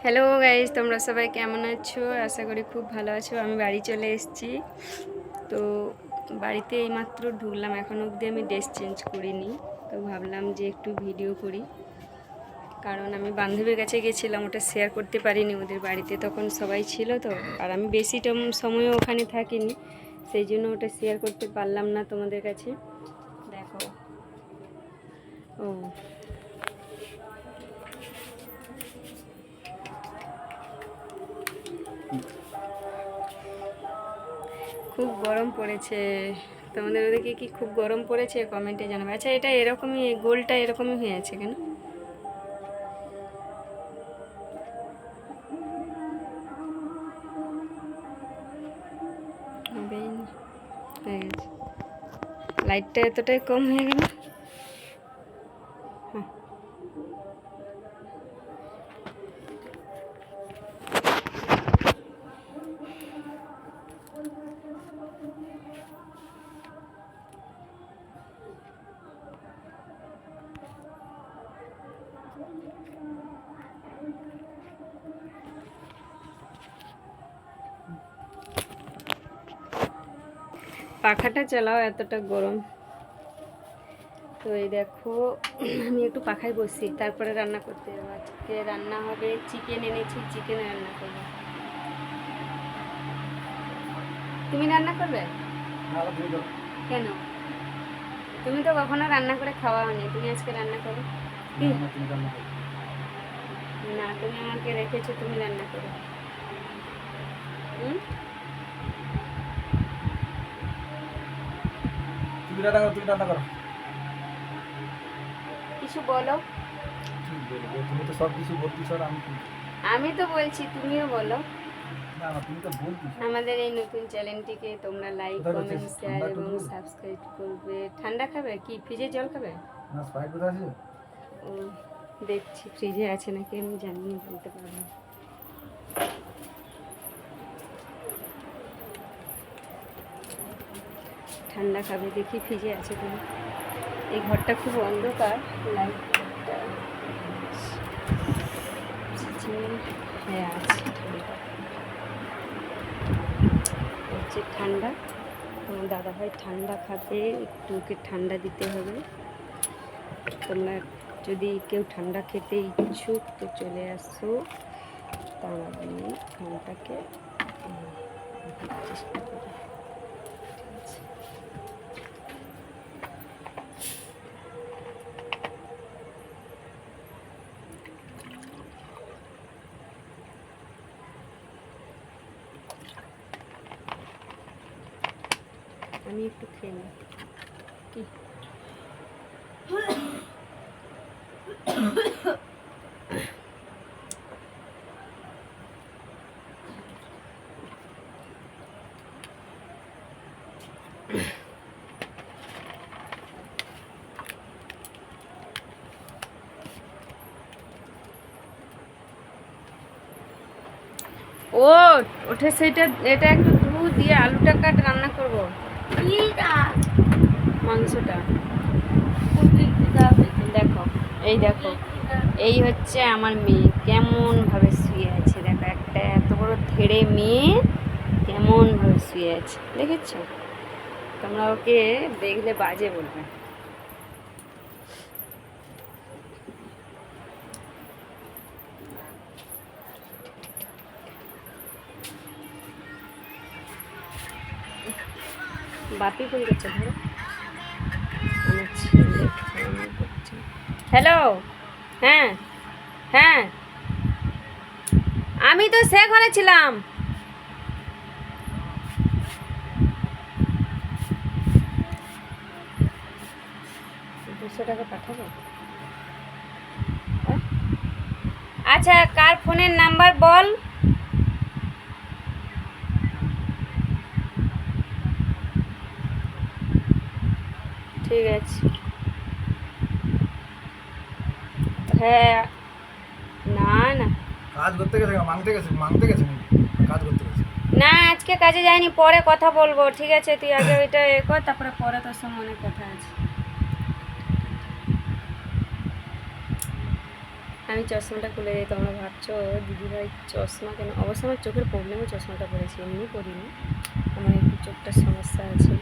Hello guys, তোমরা সবাই কেমন আছো? আশা করি খুব ভালো আছো। আমি বাড়ি চলে এসেছি। তো বাড়িতে এইমাত্র ঢুকলাম, এখনও অবধি আমি ড্রেস চেঞ্জ করিনি। তো ভাবলাম যে একটু ভিডিও করি, কারণ আমি বান্ধবীর কাছে গেছিলাম, ওটা শেয়ার করতে পারিনি। ওদের বাড়িতে তখন সবাই ছিল, তো আর আমি বেশি সময়ও ওখানে থাকিনি, সেই জন্য ওটা শেয়ার করতে পারলাম না তোমাদের কাছে। দেখো, ও খুব গরম পড়েছে। তোমাদের ওদিকে কি খুব গরম পড়েছে? কমেন্টে জানাবে। আচ্ছা, এটা এরকমই, গোলটা এরকমই হয়ে আছে কেন? হবেই না, হয়ে গেছে। লাইটটা এতটাই কম হয়ে গেল। হ্যাঁ, পাখাটা চালাও, এতটা গরম। তো এই দেখো, আমি একটু পাখায় বসি, তারপরে রান্না করতে যাবো। আজকে রান্না হবে, চিকেন এনেছি, চিকেন রান্না করবো। তুমি রান্না করবে? কেন? তুমি তো কখনো রান্না করে খাওয়াওনি, তুমি আজকে রান্না করো। কি না, তুমি আমাকে রেখেছো, তুমি রান্না করো। হুম, তুমি রান্না করো। কিছু বলো। কি বলবো, তুমি তো সব কিছু বলতেছো আর আমি তো বলছি, তুমিও বলো। না না, তুমি তো বলতেছো। আমাদের এই নতুন চ্যানেলটিকে তোমরা লাইক, কোথায় কমেন্ট, করছিস? শেয়ার ঠান্ডা এবং টুকু সাবস্ক্রাইব করবে। ঠান্ডা খাবে কি? ফ্রিজে জল খাবে? না, স্প্রাইট কোথায় আছে? ও, দেখছি ফ্রিজে আছে নাকি, আমি জানি না, বলতে পারবো না। ঠান্ডা খাবে, দেখি ফ্রিজে আছে কিনা। এই ঘরটা খুব অন্ধকার, লাইটটা হ্যাঁ আছে। ঠান্ডা হচ্ছে, ঠান্ডা। আমার দাদাভাই ঠান্ডা খাবে, একটু ওকে ঠান্ডা দিতে হবে। তোমরা যদি কেউ ঠান্ডা খেতে ইচ্ছুক তো চলে আসো, তার আমি খানটাকে চেষ্টা করি। আমি একটু খেয়ে নিই। কি ও ওঠে সেটা, এটা একটু দুধ দিয়ে আলুটা কাট, রান্না করবো মাংসটা। দেখো, এই দেখো, এই হচ্ছে আমার মেয়ে, কেমন ভাবে শুয়ে আছে। দেখো, একটা এত বড় ধেড়ে মেয়ে কেমন ভাবে শুয়ে আছে, দেখেছো? তোমরা ওকে দেখলে বাজে বলবে। বাপি ফোন করছে, ধরো। আমার ছেলে ফোন করছে। হ্যালো, হ্যাঁ হ্যাঁ, আমি তো সে ঘরে ছিলাম। 200 টাকা পাঠাবো? আচ্ছা, কার ফোনের নাম্বার বল। ঠিক আছে, হ্যাঁ। না না কাজ করতে গেছে, মাংতে গেছে কাজ করতে গেছে। না, আজকে কাজে যাইনি, পরে কথা বলবো, ঠিক আছে? তুই আগে ওইটা এ কর, তারপরে পরে তোর সঙ্গে অনেক কথা আছে। আমি চশমাটা খুলে দিই। তোমরা ভাবছো দিদিভাই চশমা কেন? অবশ্য আমার চোখের প্রবলেমে চশমাটা পরেছি, এমনি পরিনি। আমার একটু চোখটার সমস্যা আছে।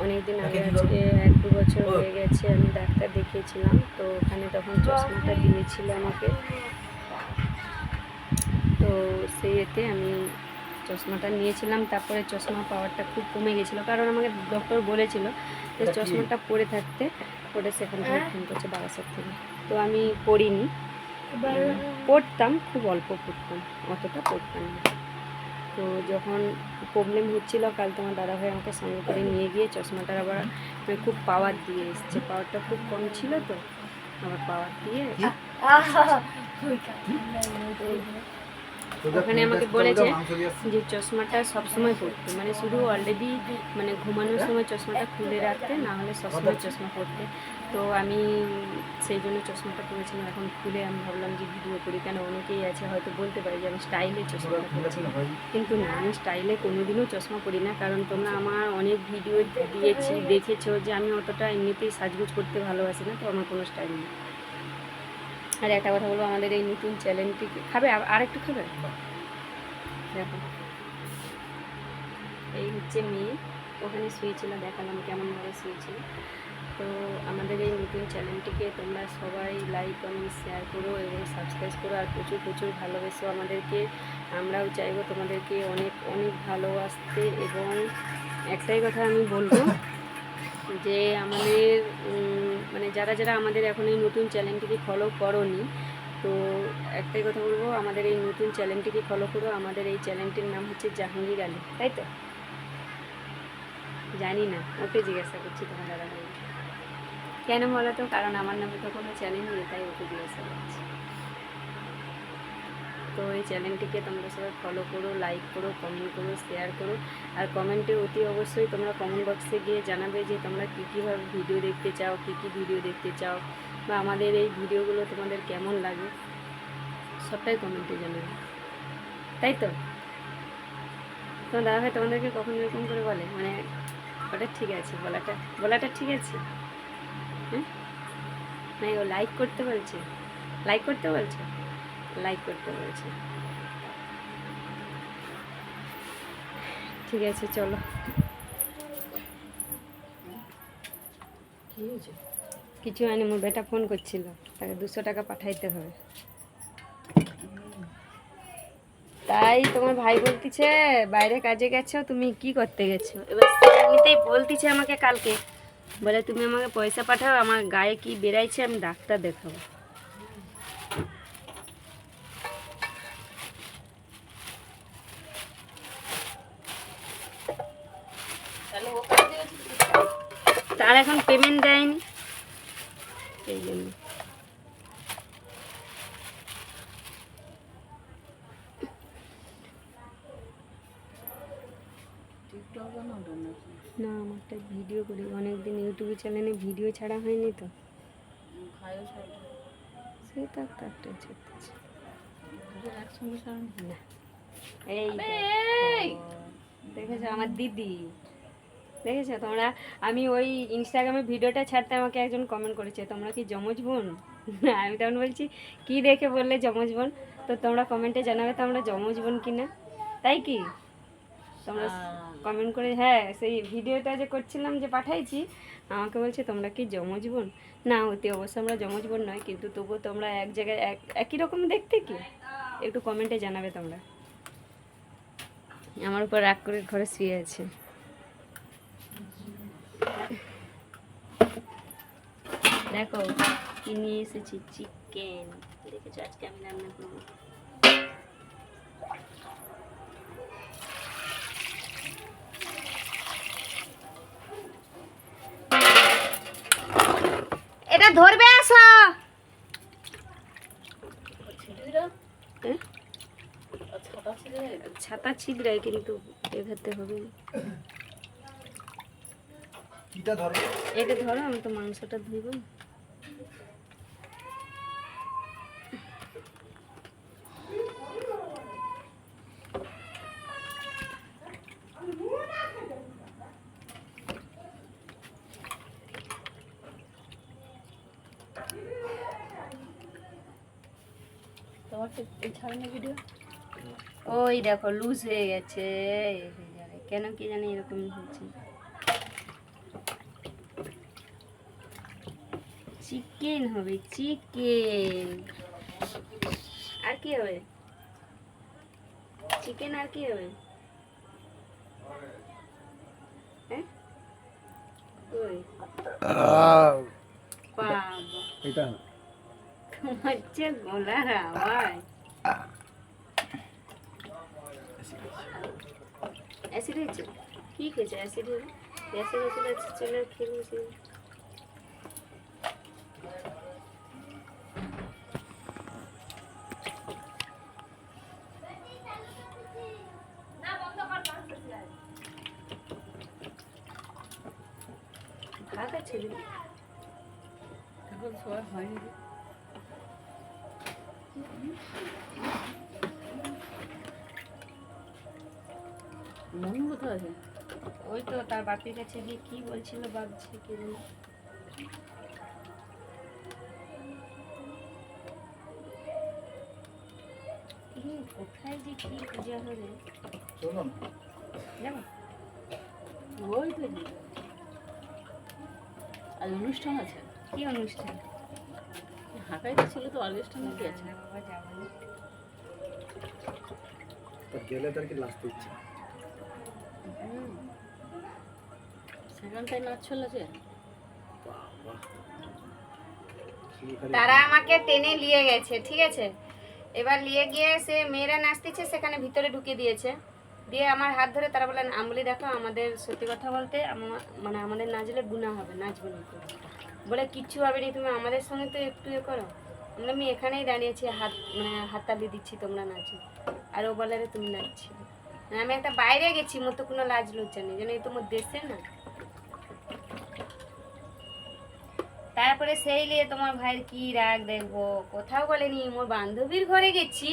অনেক দিন আগে, আজকে 1-2 বছর হয়ে গেছে, আমি ডাক্তার দেখিয়েছিলাম। তো ওখানে তখন চশমাটা দিয়েছিল আমাকে। তো সেই এতে আমি চশমাটা নিয়েছিলাম। তারপরে চশমা পাওয়ারটা খুব কমে গেছিলো, কারণ আমাকে ডক্টর বলেছিল যে চশমাটা পরে থাকতে। পরে সেখান থেকে ফোন করছে বারাসাত থেকে। তো আমি পড়িনি, পড়তাম খুব অল্প পড়তাম, অতটা পড়তাম না। তো যখন প্রবলেম হচ্ছিল, কাল তোমার দাদাভাই আমাকে সঙ্গে করে নিয়ে গিয়ে চশমাটার আবার খুব পাওয়ার দিয়ে এসছে। পাওয়ারটা খুব কম ছিল, তো আবার পাওয়ার দিয়ে ওখানে আমাকে বলেছে যে চশমাটা সবসময় পরতে, মানে শুধু অলরেডি মানে ঘুমানোর সময় চশমাটা খুলে রাখতে, না হলে সবসময় চশমা পরতে। তো আমি সেই জন্য চশমাটা পরেছিলাম। এখন খুলে আমি ভাবলাম যে ভিডিও করি, কেন অনেকেই আছে হয়তো বলতে পারি যে আমি স্টাইলে চশমাটা পরেছি, কিন্তু না, আমি স্টাইলে কোনোদিনও চশমা পরি না। কারণ তোমরা আমার অনেক ভিডিও দিয়েছি, দেখেছো যে আমি অতটা এমনিতেই সাজগোজ করতে ভালোবাসি না, তো আমার কোনো স্টাইল নেই। আর একটা কথা বলবো, আমাদের এই নতুন চ্যানেলটিকে খাবে আর একটু খাবে। দেখো, এই হচ্ছে মেয়ে, ওখানে শুয়েছিল, দেখালাম কেমনভাবে শুয়েছিল। তো আমাদের এই নতুন চ্যানেলটিকে তোমরা সবাই লাইক কমেন্ট শেয়ার করো এবং সাবস্ক্রাইব করো, আর প্রচুর প্রচুর ভালোবেসো আমাদেরকে। আমরাও চাইবো তোমাদেরকে অনেক অনেক ভালোবাসতে। এবং একটাই কথা আমি বলবো যে আমাদের মানে যারা যারা আমাদের এখন এই নতুন চ্যানেলটিকে ফলো করোনি, তো একটাই কথা বলবো, আমাদের এই নতুন চ্যানেলটিকে ফলো করো। আমাদের এই চ্যানেলটির নাম হচ্ছে জাহাঙ্গীর আলী, তাই তো? জানি না, ওকে জিজ্ঞাসা করছি তোমার দাদা ভাই কেন বলো তো, কারণ আমার নামে তো কোনো চ্যানেল নেই, তাই ওকে জিজ্ঞাসা করছি। তো এই চ্যানেলটিকে তোমরা সবাই ফলো করো, লাইক করো, কমেন্ট করো, শেয়ার করো। আর কমেন্টে অতি অবশ্যই তোমরা কমেন্ট বক্সে গিয়ে জানাবে যে তোমরা কী কীভাবে ভিডিও দেখতে চাও, কী কী ভিডিও দেখতে চাও, বা আমাদের এই ভিডিওগুলো তোমাদের কেমন লাগে, সবটাই কমেন্টে জানাবে, তাই তো? তোমার দাদা ভাই তোমাদেরকে কখন এরকম করে বলে, মানে ওটা ঠিক আছে, বলাটা ঠিক আছে? হ্যাঁ, না ও লাইক করতে বলছে, লাইক করতে বলছে, লাইক করতে বলছে। ঠিক আছে, চলো। কি হয়েছে? কিছু হয়নি, মোর বেটা ফোন করছিল, তাকে 200 টাকা পাঠাইতে হবে। তাই তোমার ভাই বলতিছে বাইরে কাজে গেছো, তুমি কি করতে গেছো? এবার সে এমনিতেই বলতিছে আমাকে কালকে, বলে তুমি আমাকে পয়সা পাঠাও, আমার গায়ে কি বেরাইছে, আমি ডাক্তার দেখাবো। তার এখন পেমেন্ট দেয়নি, এই জন্য। না, আমারটা ভিডিও করি, অনেকদিন ইউটিউব চ্যানেলে ভিডিও ছাড়া হয়নি তো, সেটা তো একটা চেপেছে না। এই দেখেছো আমার দিদি, দেখেছো তোমরা? আমি ওই ইনস্টাগ্রামে ভিডিওটা ছাড়তে আমাকে একজন কমেন্ট করেছে, তোমরা কি যমজ বোন? আমি তখন বলছি কি দেখে বললে যমজ বোন? তো তোমরা কমেন্টে জানাবে তো আমরা যমজ বোন কিনা, তাই কি? তোমরা কমেন্ট করে, হ্যাঁ সেই ভিডিওটা যে করছিলাম যে পাঠাইছি, আমাকে বলছে তোমরা কি যমজ বোন? না, অতি অবশ্য আমরা যমজ বোন নয়, কিন্তু তবুও তোমরা এক জায়গায় একই রকম দেখতে কি, একটু কমেন্টে জানাবে তোমরা। আমার উপর রাগ করে ঘরে শুয়ে আছে। দেখো কি নিয়ে এসেছি, চিকেন। দেখেছো আজকে আমি রান্না করবো। এটা ধরবে, আসো। ছাতা ছিদ্রায়, কিন্তু এভাবে হবে না। এটা ধরো, আমি তো মাংসটা ধুইব। তোমার এই ছাড়ানো ভিডিও ওই দেখো লুজ হয়ে গেছে। কেন কি জানি এরকম হচ্ছে। চিকেন হবে, চিকেন আর কি হবে? চিকেন আর কি হবে? হ্যাঁ ওই বাবা এটা তোমার যে গলার আওয়াজ। অ্যাসিড হয়েছে? কি খেয়েছে অ্যাসিড হলে? অ্যাসিড হয়েছিল চলে খেয়ে নিয়েছি। ভাত আছে দিদি এখন সবাই হয়নি। মন কোথায় আছে? ওই তো তার বাপির কাছে গিয়ে কি বলছিল ভাবছি কি কোথায় যে কি পূজা হবে শুনুন জানো? ওই তো আজ অনুষ্ঠান আছে। কি অনুষ্ঠান? ঢাকাইতে ছিল তো অনুষ্ঠান কি আছে? বাবা যাবো না। তো গেলে তার কি লাস্ট ইচ্ছা সেখানটায় নাচ চলেছে। বাবা তারা আমাকে টেনে নিয়ে গেছে, ঠিক আছে? এবার নিয়ে গিয়ে সে মেয়েরা নাচতেছে, সেখানে ভিতরে ঢুকিয়ে দিয়েছে। দিয়ে আমার হাত ধরে তারা বললেন আমলি দেখো আমাদের সত্যি কথা বলতে মানে আমাদের নাচলে গুনাহ হবে, নাচবো না। বলে কিচ্ছু হবে না, তুমি আমাদের সঙ্গে তো একটু এ করো। আমি এখানেই দাঁড়িয়েছি, হাততালি দিচ্ছি, তোমরা নাচো। আর ও বলে রে তুমি নাচছি। আমি একটা বাইরে গেছি, মোর তো কোনো লাজ লজ্জা নেই, যেন এই তো মোর দেশে না। তারপরে সেই নিয়ে তোমার ভাইয়ের কি রাগ দেখবো, কোথাও বলেনি। মোর বান্ধবীর ঘরে গেছি,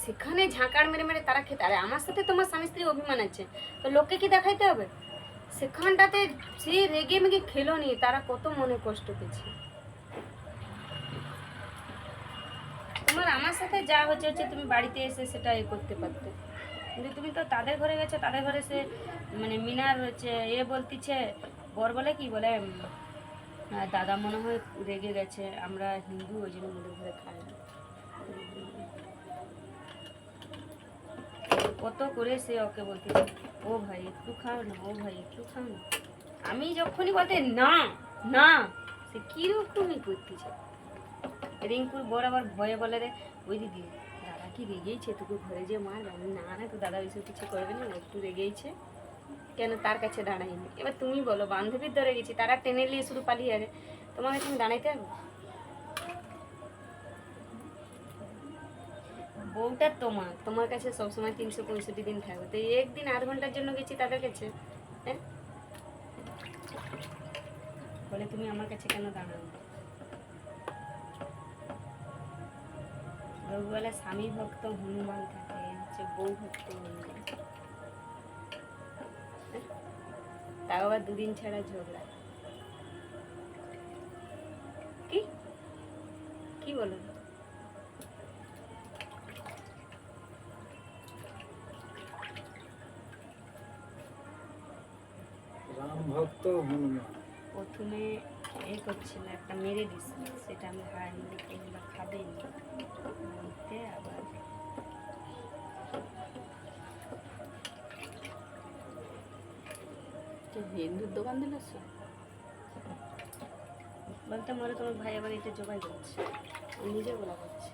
সেখানে ঝাঁকার মেরে মেরে তারা খেতে। আরে আমার সাথে তোমার স্বামী স্ত্রী অভিমান আছে, তো লোককে কি দেখাইতে হবে? সেখানটাতে সে রেগে মেগে খেলো নি, তারা কত মনে কষ্ট পেয়েছে। তোমার আমার সাথে যা হচ্ছে হচ্ছে, তুমি বাড়িতে এসে সেটা এ করতে পারতে, কিন্তু তুমি তো তাদের ঘরে গেছো। তাদের ঘরে সে মানে মিনার হচ্ছে এ বলতিছে, বর বলে কি বলে দাদা মনে হয় রেগে গেছে, আমরা হিন্দু ওই জন্য ওদের ঘরে খাই না। কত করে সে ওকে বলতেছে ও ভাই একটু খাও না, ও ভাই একটু খাও না। আমি যখনই বলতে না না, সে কিরকমই করতেছে। রিঙ্কুর বর আবার ভয়ে বলে রে ওই দিদি দাদা কি রেগেইছে, তোকে ঘরে যে মার। আমি না না, তো দাদা ওইসব কিছু করবে না, একটু রেগেইছে কেন, তার কাছে দাঁড়াইনি। এবার তুমি বলো, বান্ধবীর ধরে গেছি, তারা টেনে নিয়ে শুধু পালিয়ে যাবে, তোমার এখানে দাঁড়াইতে হবে? বউটা তোমার কাছে সবসময় 365 দিন থাকবে, তো একদিন আধ ঘন্টার জন্য গেছি তাদের কাছে, হ্যাঁ? বলে তুমি আমার কাছে কেন দাঁড়াও? রঘুবেলা স্বামী ভক্ত হনুমান থাকে, হচ্ছে বউ ভক্ত হনুমান। তাও আবার দুদিন ছাড়া ঝগড়া। কি কি বলো? রাম ভক্ত হনুমান প্রথমে এই করছিল, একটা মেরে দিছিল, সেটা আমি খাইনি, এগুলো খাবেই না। আবার হিন্দুর দোকান দিল বলতে মনে তোমার ভাই আবার এটা জোগাড় করছে, ও নিজে বলা করছে।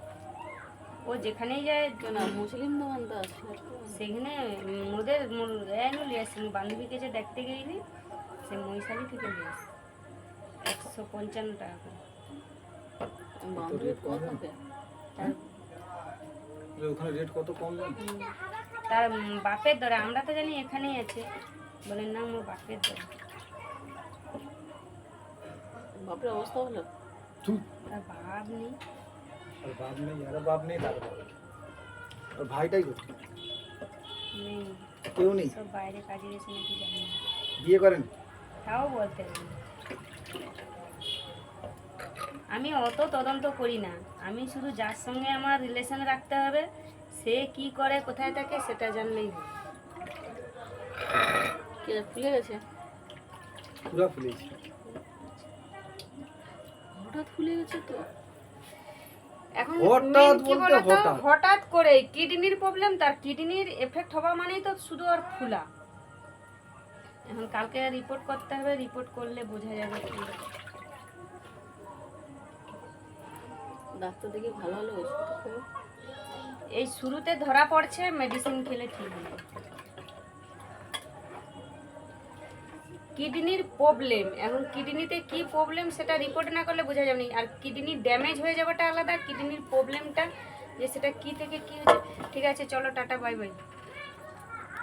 ও যেখানেই যায় না, মুসলিম দোকান তো আছে সেখানে ওদের নিয়ে আসছে। বান্ধবীকে যে দেখতে গেইনি, সে মহিষালি থেকে নিয়ে আসছে 155 টাকা করে। ওখানে রেট কত কম জানো? তার বাপের দরে, আমরা তো জানি এখানেই আছে, বলেন না আমার বাপের দরে। বাপের অবস্থা হলো, তার বাপ নেই, আর বাপ নেই, আর বাপ নেই, তার বাপ আর ভাইটাই করছে নেই, কেউ নেই, সব বাইরে কাজে গেছে নাকি জানি না, বিয়ে করেন তাও বলতে নেই। আমি অত তদন্ত করি না, আমি শুধু যার সঙ্গে আমার রিলেশন রাখতে হবে সে কি করে কোথায় থাকে সেটা জানলেই হবে। ফুলে গেছে, পুরো ফুলেছে। হঠাৎ ফুলে গেছে তো। এখন হঠাৎ main কি বলতে বলতো, হঠাৎ। হঠাৎ করে কিডনির প্রবলেম, তার কিডনির এফেক্ট হওয়া মানেই তো শুধু আর ফুলা। এখন কালকে রিপোর্ট করতে হবে, রিপোর্ট করলে বোঝা যাবে কি। ডাক্তার দেখে ভালো হলো ওষুধ খাবো। এই শুরুতে ধরা পড়ছে, মেডিসিন খেলে ঠিক হবে। কিডনির প্রবলেম, এখন কিডনিতে কি প্রবলেম সেটা রিপোর্ট না করলে বোঝা যাবে না। আর কিডনি ড্যামেজ হয়ে যাওয়াটা আলাদা, কিডনির প্রবলেমটা যে সেটা কি থেকে কি হচ্ছে। ঠিক আছে, চলো টাটা, বাই বাই।